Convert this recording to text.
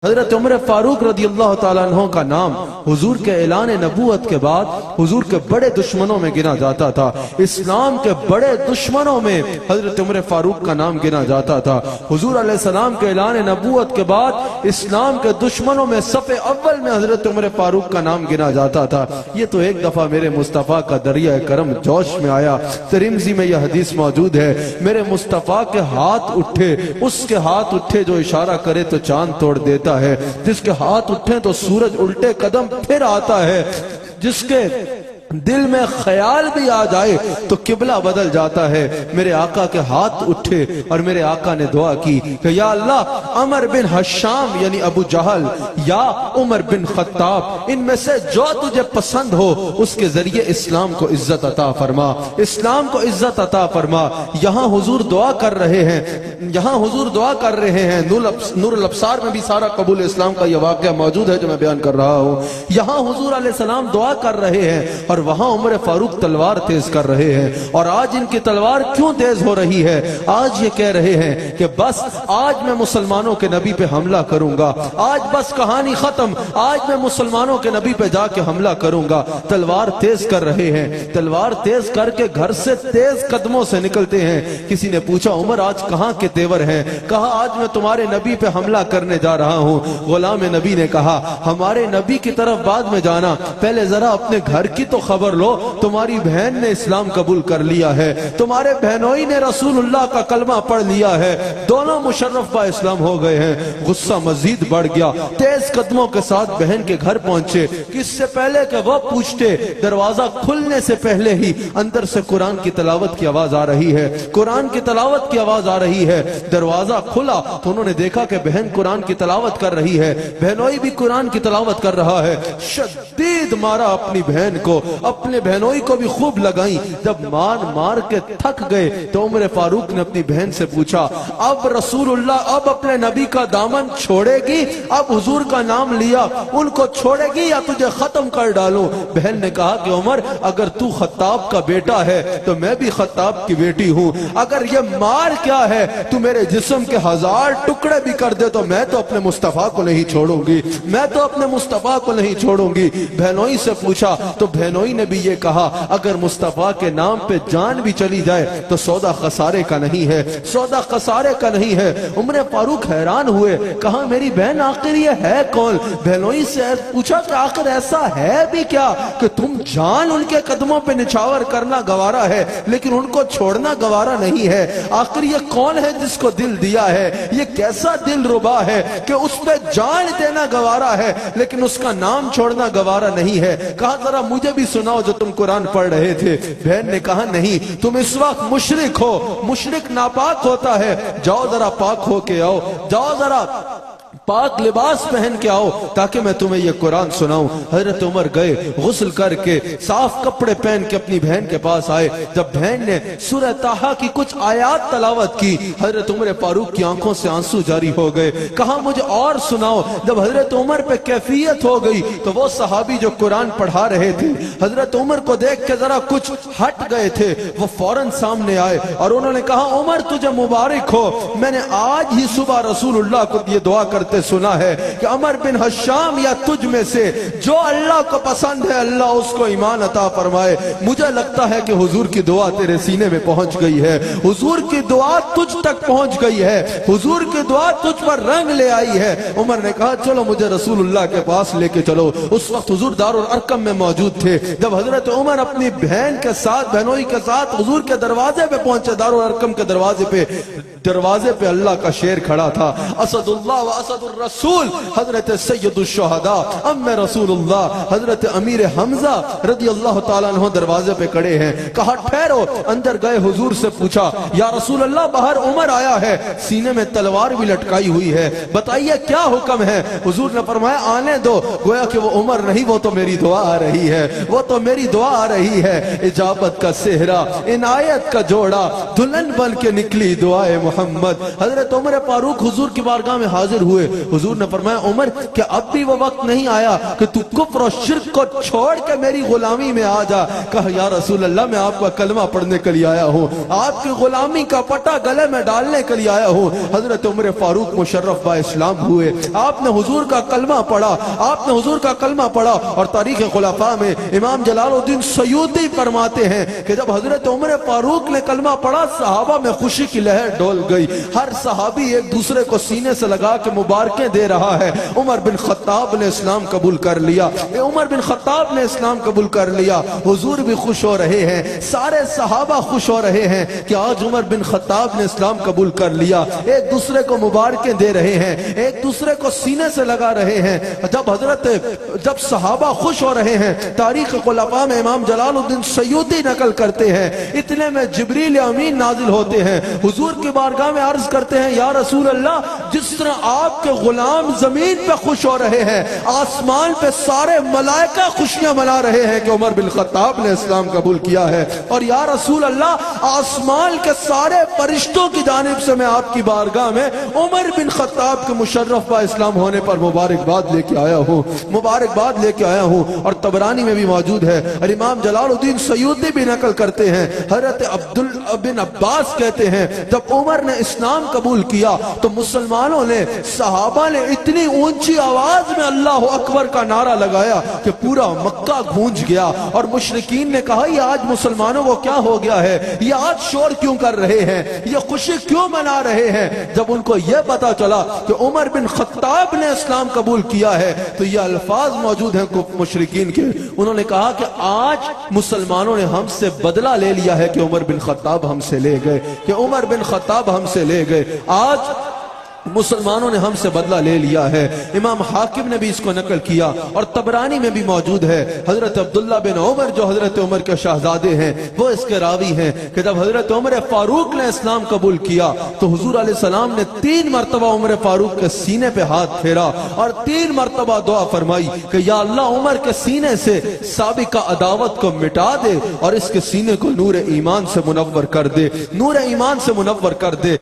حضرت عمر فاروق رضی اللہ تعالیٰ عنہ کا نام حضور کے اعلان نبوت کے بعد حضور کے بڑے دشمنوں میں گنا جاتا تھا۔ اسلام کے بڑے دشمنوں میں حضرت عمر فاروق کا نام گنا جاتا تھا۔ حضور علیہ السلام کے اعلان نبوت کے بعد اسلام کے دشمنوں میں صف اول میں حضرت عمر فاروق کا نام گنا جاتا تھا۔ یہ تو ایک دفعہ میرے مصطفیٰ کا دریا کرم جوش میں آیا۔ ترمذی میں یہ حدیث موجود ہے، میرے مصطفیٰ کے ہاتھ اٹھے، اس کے ہاتھ اٹھے جو اشارہ کرے تو چاند توڑ دیتا ہے، جس کے ہاتھ اٹھیں تو سورج الٹے قدم پھر آتا ہے، جس کے دل میں خیال بھی آ جائے تو قبلہ بدل جاتا ہے۔ میرے آقا کے ہاتھ اٹھے اور میرے آقا نے دعا کی کہ یا اللہ، عمر بن حشام یعنی ابو جہل یا عمر بن خطاب، ان میں سے جو تجھے پسند ہو اس کے ذریعے اسلام کو عزت عطا فرما، اسلام کو عزت عطا فرما۔ یہاں حضور دعا کر رہے ہیں، یہاں حضور دعا کر رہے ہیں۔ نور الابصار میں بھی سارا قبول اسلام کا یہ واقعہ موجود ہے جو میں بیان کر رہا ہوں۔ یہاں حضور علیہ السلام دعا کر رہے ہیں اور وہاں عمر فاروق تلوار تیز کر رہے ہیں۔ اور آج ان کی تلوار کیوں تیز ہو رہی ہے؟ آج یہ کہہ رہے ہیں کہ بس آج میں مسلمانوں کے نبی پہ حملہ کروں گا، آج بس کہانی ختم، آج میں مسلمانوں کے نبی پہ جا کے حملہ کروں گا۔ تلوار تیز کر رہے ہیں، تلوار تیز کر کے گھر سے تیز قدموں سے نکلتے ہیں۔ کسی نے پوچھا عمر آج کہاں کے تیور ہیں؟ کہا آج میں تمہارے نبی پہ حملہ کرنے جا رہا ہوں۔ غلام نبی نے کہا ہمارے نبی کی طرف بعد میں جانا، پہلے ذرا اپنے گھر کی تو خبر لو، تمہاری بہن نے اسلام قبول کر لیا ہے، تمہارے بہنوئی نے رسول اللہ کا کلمہ پڑھ لیا ہے، دونوں مشرف با اسلام ہو گئے ہیں۔ غصہ مزید بڑھ گیا، تیز قدموں کے ساتھ بہن کے گھر پہنچے۔ کس سے پہلے کہ وہ پوچھتے، دروازہ کھلنے سے پہلے ہی اندر سے قرآن کی تلاوت کی آواز آ رہی ہے، قرآن کی تلاوت کی آواز آ رہی ہے۔ دروازہ کھلا تو انہوں نے دیکھا کہ بہن قرآن کی تلاوت کر رہی ہے، بہنوئی بھی قرآن کی تلاوت کر رہا ہے۔ شدید مارا اپنی بہن کو، اپنے بہنوئی کو بھی خوب لگائیں۔ جب مار کے تھک گئے تو عمر فاروق نے اپنی بہن سے پوچھا اب رسول اللہ اب اپنے نبی کا دامن چھوڑے گی؟ اب حضور کا نام لیا، ان کو چھوڑے گی یا تجھے ختم کر ڈالوں؟ بہن نے کہا کہ عمر اگر تو خطاب کا بیٹا ہے تو میں بھی خطاب کی بیٹی ہوں، اگر یہ مار کیا ہے تو میرے جسم کے 1000 ٹکڑے بھی کر دے تو میں تو اپنے مصطفیٰ کو نہیں چھوڑوں گی، میں تو اپنے مصطفیٰ کو نہیں چھوڑوں گی۔ بہنوئی سے پوچھا تو بہنوئی نے بھی یہ کہا اگر مصطفیٰ کے نام پہ جان بھی چلی جائے تو سودا خسارے کا نہیں ہے، سودا خسارے کا نہیں ہے۔ عمر فاروق حیران ہوئے، کہا میری بہن آخر یہ ہے کون؟ بہنوئی سے پوچھا کہ آخر ایسا ہے بھی کیا کہ تم جان ان کے قدموں پہ نچھاور کرنا گوارا ہے لیکن ان کو چھوڑنا گوارا نہیں ہے؟ آخر یہ کون ہے جس کو دل دیا ہے؟ یہ کیسا دل ربا ہے کہ اس پہ جان دینا گوارا ہے لیکن اس کا نام چھوڑنا گوارا نہیں ہے؟ کہا ذرا مجھے بھی سناؤ جو تم قرآن پڑھ رہے تھے۔ بہن نے کہا نہیں، تم اس وقت مشرک ہو، مشرک ناپاک ہوتا ہے، جاؤ ذرا پاک ہو کے آؤ، جاؤ ذرا پاک لباس پہن کے آؤ تاکہ میں تمہیں یہ قرآن سناؤں۔ حضرت عمر گئے، غسل کر کے صاف کپڑے پہن کے اپنی بہن کے پاس آئے۔ جب بہن نے سورہ طٰہٰ کی کچھ آیات تلاوت کی، حضرت عمر فاروق کی آنکھوں سے آنسو جاری ہو گئے۔ کہا مجھے اور سناؤ۔ جب حضرت عمر پہ کیفیت ہو گئی تو وہ صحابی جو قرآن پڑھا رہے تھے حضرت عمر کو دیکھ کے ذرا کچھ ہٹ گئے تھے، وہ فوراً سامنے آئے اور انہوں نے کہا عمر تجھے مبارک ہو، میں نے آج ہی صبح رسول اللہ کو یہ دعا کرتے سنا ہے کہ عمر بن حشام یا تجھ میں سے جو اللہ کو پسند ہے اللہ اس کو ایمان عطا فرمائے۔ مجھے لگتا ہے کہ حضور کی دعا تیرے سینے میں پہنچ گئی ہے، حضور کی دعا تجھ تک پہنچ گئی ہے، حضور کی دعا تجھ پر رنگ لے آئی ہے۔ عمر نے کہا چلو مجھے رسول اللہ کے پاس لے کے چلو۔ اس وقت حضور دار الارقم میں موجود تھے۔ جب حضرت عمر اپنی بہن کے ساتھ، بہنوئی کے ساتھ حضور کے دروازے پہ پہنچے، دار الارقم کے دروازے پہ اللہ کا شیر کھڑا تھا، اسد اللہ و اسد الرسول، حضرت سید الشہداء ام رسول اللہ حضرت امیر حمزہ رضی اللہ تعالیٰ عنہ دروازے پہ کڑے ہیں۔ کہا ٹھہرو۔ اندر گئے، حضور سے پوچھا یا رسول اللہ باہر عمر آیا ہے، سینے میں تلوار بھی لٹکائی ہوئی ہے، بتائیے کیا حکم ہے؟ حضور نے فرمایا آنے دو۔ گویا کہ وہ عمر نہیں، وہ تو میری دعا آ رہی ہے، وہ تو میری دعا آ رہی ہے۔ اجابت کا صحرا، عنایت کا جوڑا، دلہن بن کے نکلی دعائے محمد۔ حضرت عمر فاروق حضور کی بارگاہ میں حاضر ہوئے، حضور نے فرمایا عمر کہ اب بھی وہ وقت نہیں آیا کہ تو کفر اور شرک کو چھوڑ کے میری غلامی میں آ جا۔ کہا یا رسول اللہ میں آپ کا کلمہ پڑھنے کے لیے آیا ہوں، آپ کی غلامی کا پٹا گلے میں ڈالنے کے لیے آیا ہوں۔ حضرت عمر فاروق مشرف با اسلام ہوئے، آپ نے حضور کا کلمہ پڑھا، آپ نے حضور کا کلمہ پڑھا۔ اور تاریخ خلفاء میں امام جلال الدین سیوطی فرماتے ہیں کہ جب حضرت عمر فاروق نے کلمہ پڑھا صحابہ میں خوشی کی لہر ڈول گئی، ہر صحابی ایک دوسرے کو سینے سے لگا کے مبارکیں دے رہا ہے۔ عمر بن خطاب نے اسلام قبول کر لیا، عمر بن خطاب نے اسلام قبول کر لیا۔ حضور بھی خوش ہو رہے ہیں، سارے صحابہ خوش ہو رہے ہیں کہ آج عمر بن خطاب نے اسلام قبول کر لیا، ایک دوسرے کو مبارکیں دے رہے ہیں، ایک دوسرے کو سینے سے لگا رہے ہیں۔ جب صحابہ خوش ہو رہے ہیں، تاریخ خلفاء میں امام جلال الدین سیوطی نقل کرتے ہیں اتنے میں جبریل امین نازل ہوتے ہیں، حضور کی بارگاہ میں عرض کرتے ہیں یا رسول اللہ جس طرح آپ کے غلام زمین پہ خوش ہو رہے ہیں، آسمان پہ سارے ملائکہ خوشیاں منا رہے ہیں کہ عمر بن خطاب نے اسلام قبول کیا ہے، اور یا رسول اللہ آسمان کے سارے فرشتوں کی جانب سے میں آپ کی بارگاہ میں عمر بن خطاب کے مشرف با اسلام ہونے پر مبارکباد لے کے آیا ہوں، مبارکباد لے کے آیا ہوں۔ اور طبرانی میں بھی موجود ہے، اور امام جلال الدین سیوطی بھی نقل کرتے ہیں، حضرت عبداللہ بن عباس کہتے ہیں جب عمر نے اسلام قبول کیا تو مسلمانوں نے، صحابہ نے اتنی اونچی آواز میں اللہ اکبر کا نعرہ لگایا کہ پورا مکہ گونج گیا، اور مشرکین نے کہا یہ آج مسلمانوں کو کیا ہو گیا ہے، یہ آج شور کیوں کر رہے ہیں، یہ خوشی کیوں منا رہے ہیں۔ جب ان کو یہ پتا چلا کہ عمر بن خطاب نے اسلام قبول کیا ہے تو یہ الفاظ موجود ہیں مشرکین کے، انہوں نے کہا کہ آج مسلمانوں نے ہم سے بدلہ لے لیا ہے کہ عمر بن خطاب ہم سے لے گئے، کہ عمر بن خطاب ہم سے لے گئے، آج مسلمانوں نے ہم سے بدلہ لے لیا ہے۔ امام حاکم نے بھی اس کو نقل کیا، اور طبرانی میں بھی موجود ہے، حضرت عبداللہ بن عمر جو حضرت عمر کے شہزادے ہیں وہ اس کے راوی ہیں کہ جب حضرت عمر فاروق نے اسلام قبول کیا تو حضور علیہ السلام نے 3 مرتبہ عمر فاروق کے سینے پہ ہاتھ پھیرا اور 3 مرتبہ دعا فرمائی کہ یا اللہ عمر کے سینے سے سابقہ عداوت کو مٹا دے اور اس کے سینے کو نور ایمان سے منور کر دے، نور ایمان سے منور کر دے۔